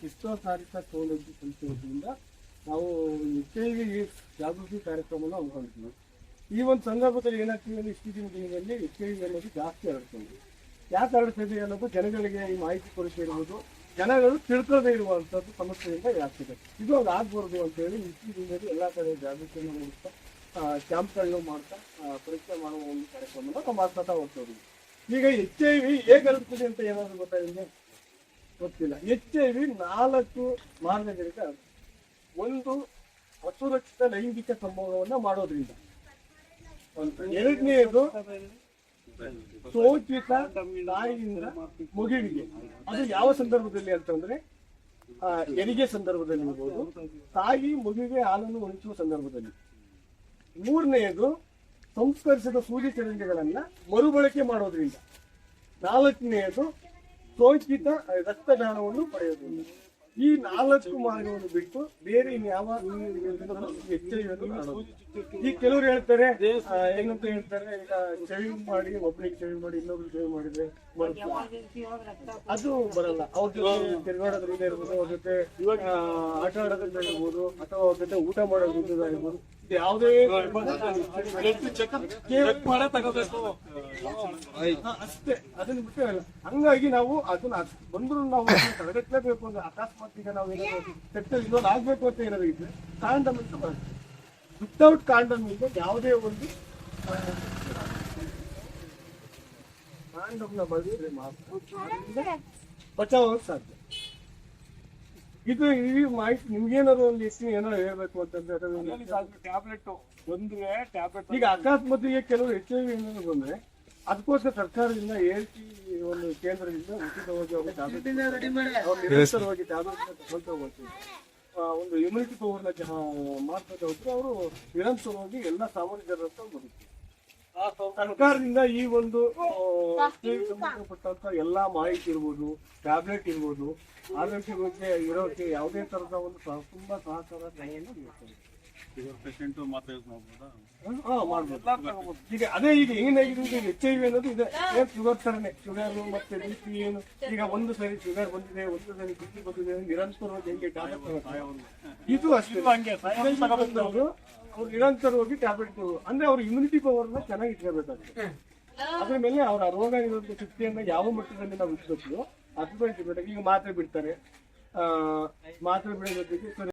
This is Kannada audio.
ವಿಶ್ವಾಸಾರ್ಹ ಸೌಲಭ್ಯ ಸಂಸ್ಥೆ ವತಿಯಿಂದ ನಾವು HIV ಜಾಗೃತಿ ಕಾರ್ಯಕ್ರಮವನ್ನು ಹಮ್ಮಿಕೊಂಡಿದ್ವಿ. ಈ ಒಂದು ಸಂದರ್ಭದಲ್ಲಿ ಏನಾಗ್ತೀವಿ ಅಂದ್ರೆ ಇತ್ತೀಚಿನ ದಿನಗಳಲ್ಲಿ HIV ಅನ್ನೋದು ಜಾಸ್ತಿ ಹರಡ್ತದೆ. ಯಾಕೆ ಹರಡ್ತದೆ ಅನ್ನೋದು ಜನಗಳಿಗೆ ಈ ಮಾಹಿತಿ ಕೊರತೆ ಇರುವುದು, ಜನಗಳು ತಿಳ್ಕೊಳ್ಳದೆ ಇರುವಂಥದ್ದು ಸಮಸ್ಯೆಯಿಂದ ಆಗ್ತದೆ. ಇದು ಅದು ಆಗ್ಬಾರ್ದು ಅಂತೇಳಿ ಇತ್ತೀಚಿನ ಎಲ್ಲ ಕಡೆ ಜಾಗೃತಿಯನ್ನು ಮೂಡಿಸ್ತಾ ಕ್ಯಾಂಪ್ಗಳನ್ನು ಮಾಡ್ತಾ ಪರೀಕ್ಷೆ ಮಾಡುವ ಒಂದು ಕಾರ್ಯಕ್ರಮವನ್ನು ನಾವು ಮಾಡ್ತಾ ಹೋಗ್ತೇವೆ. ಈಗ HIV ಹೇಗೆ ಹರಡ್ತದೆ ಅಂತ ಏನಾದ್ರು ಗೊತ್ತಾಗಿದೆ? ಗೊತ್ತಿಲ್ಲ. HIV 4 ಮಾರ್ಗಗಳಿಂದ ಹರಡ್ತದೆ. ಒಂದು, ಅಸುರಕ್ಷಿತ ಲೈಂಗಿಕ ಸಂಭೋಗವನ್ನ ಮಾಡೋದ್ರಿಂದ. ಎರಡನೆಯದು ಸೋಚಿತ ತಾಯಿಯಿಂದ ಮಗುವಿಗೆ. ಅದು ಯಾವ ಸಂದರ್ಭದಲ್ಲಿ ಅಂತಂದ್ರೆ ಹೆರಿಗೆ ಸಂದರ್ಭದಲ್ಲಿ ಇರ್ಬೋದು, ತಾಯಿ ಮಗುವಿಗೆ ಹಾಲನ್ನು ಉಣಿಸುವ ಸಂದರ್ಭದಲ್ಲಿ. ಮೂರನೆಯದು ಸಂಸ್ಕರಿಸಿದ ಸೂಜಿ ಚರಂಡಿಗಳನ್ನ ಮರುಬಳಕೆ ಮಾಡೋದ್ರಿಂದ. ನಾಲ್ಕನೆಯದು ಸೋಂಕಿತ ರಕ್ತದಾನವನ್ನು ಪಡೆಯೋದ್ರಿಂದ. ಈ 4 ಮಾರ್ಗವನ್ನು ಬಿಟ್ಟು ಬೇರೆ ಇನ್ಯಾವ ಈ ಕೆಲವರು ಹೇಳ್ತಾರೆ ಏನಂತ ಹೇಳ್ತಾರೆ, ಈಗ ಸೇವಿಂಗ್ ಮಾಡಿ ಒಬ್ಬರಿಗೆ ಸೇವಿಂಗ್ ಮಾಡಿ ಇನ್ನೊಬ್ರಿಗೆ ಸೇವಿಂಗ್ ಮಾಡಿದ್ರೆ ಅದು ಬರಲ್ಲ. ಅವ್ರ ಜೊತೆ ತಿರುಗಾಡೋದ್ರಿಂದ ಇರ್ಬೋದು, ಅವ್ರ ಜೊತೆ ಆಟ ಆಡೋದ್ರಿಂದ ಇರ್ಬೋದು, ಅಥವಾ ಅವ್ರ ಜೊತೆ ಊಟ ಮಾಡೋದ್ರಿಂದ ಇರ್ಬೋದು, ಯಾವುದೇ ಅಷ್ಟೇ. ಅದನ್ನ ಬಿಟ್ಟು ಹಂಗಾಗಿ ನಾವು ಅದನ್ನ ಬಂದ್ರು ನಾವು ತಡೆಗಟ್ಟಲೇಬೇಕು ಅಂದ್ರೆ ಅಕಸ್ಮಾತ್ ಈಗ ನಾವು ಏನಾದ್ರು ಸೆಕ್ಟರ್ ಇನ್ನೊಂದು ಆಗ್ಬೇಕು ಅಂತ ಏನಾದ್ರು ಇದ್ರೆ ಕಾಂಡಮ್ ಅಂತ ಬರುತ್ತೆ. ವಿತೌಟ್ ಕಾಂಡಮ್ ಇಂದ ಯಾವುದೇ ಒಂದು ಕಾಂಡಮ್ನ ಬಳಸಿದ್ರೆ ಮಾತ್ರ ಬಚಾವಾಗಕ್ಕೆ ಸಾಧ್ಯ. ಇದು ಈ ಮಾಹಿತಿ ನಿಮ್ಗೇನಾದ್ರು ಒಂದು ಹೆಚ್ಚಿನ ಏನಾದ್ರು ಹೇಳ್ಬೇಕು ಅಂತಂದ್ರೆ ಟ್ಯಾಬ್ಲೆಟ್ ಬಂದ್ರೆ ಟ್ಯಾಬ್ಲೆಟ್ ಈಗ ಅಕಸ್ಮಾತ್ ಕೆಲವರು HIV ಏನಾದ್ರು ಬಂದ್ರೆ ಅದಕ್ಕೋಸ್ಕರ ಸರ್ಕಾರದಿಂದ ಹೇಳ್ತಿ ಒಂದು ಕೇಂದ್ರದಿಂದ ಉಚಿತವಾಗಿ ನಿರಂತರವಾಗಿ ಟ್ಯಾಬ್ಲೆಟ್ ತಗೊಳ್ತಾ ಹೋಗ್ತೀವಿ. ಒಂದು ಇಮ್ಯುನಿಟಿ ಪವರ್ನ ಮಾಡ್ತಾ ಹೋದ್ರೆ ಅವರು ನಿರಂತರವಾಗಿ ಎಲ್ಲ ಸಾಮಾನ್ಯ ಜನರಂತ ಬರುತ್ತೆ. ಸರ್ಕಾರದಿಂದ ಈ ಒಂದು ಸಂಬಂಧಪಟ್ಟಂತ ಎಲ್ಲಾ ಮಾಹಿತಿ ಇರ್ಬೋದು, ಟ್ಯಾಬ್ಲೆಟ್ ಇರ್ಬೋದು, ಆರೋಗ್ಯ ಬಗ್ಗೆ ಇರೋಕ್ಕೆ ಯಾವುದೇ ತರದ ಒಂದು ತುಂಬಾ ಸಹಕಾರ ಸಹಾಯವನ್ನು ನೀಡ್ತಾರೆ. ಮಾಡ್ಬೋದು. ಈಗ ಅದೇ ಈಗ ಏನಾಗಿದೆ HIV ಅನ್ನೋದು ಇದೆ ಶುಗರ್ ತರನೇ. ಶುಗರ್ ಮತ್ತೆ BP ಏನು ಈಗ ಒಂದು ಸರಿ ಶುಗರ್ ಬಂದಿದೆ, ಒಂದು ಸರಿ BP ಬಂದಿದೆ, ನಿರಂತರವಾಗಿ ಹೆಂಗೆ ಟ್ಯಾಬ್ಲೆಟ್ ಇದು ಅಷ್ಟೇ. ಅವ್ರು ನಿರಂತರವಾಗಿ ಟ್ಯಾಬ್ಲೆಟ್ ಅಂದ್ರೆ ಅವ್ರ ಇಮ್ಯುನಿಟಿ ಪವರ್ನ ಚೆನ್ನಾಗಿ ಇಟ್ಕೋಬೇಕಾಗ್ತದೆ. ಅದ್ರ ಮೇಲೆ ಅವರ ರೋಗ ನಿರೋಧಕ ಶಕ್ತಿಯನ್ನ ಯಾವ ಮಟ್ಟದಲ್ಲಿ ನಾವು ಇಟ್ಬೇಕು ಅದ್ರ ಬಗ್ಗೆ ಈಗ ಮಾತ್ರೆ ಬಿಡ್ತಾರೆ. ಮಾತ್ರೆ ಬಿಡೋ ಜೊತೆಗೆ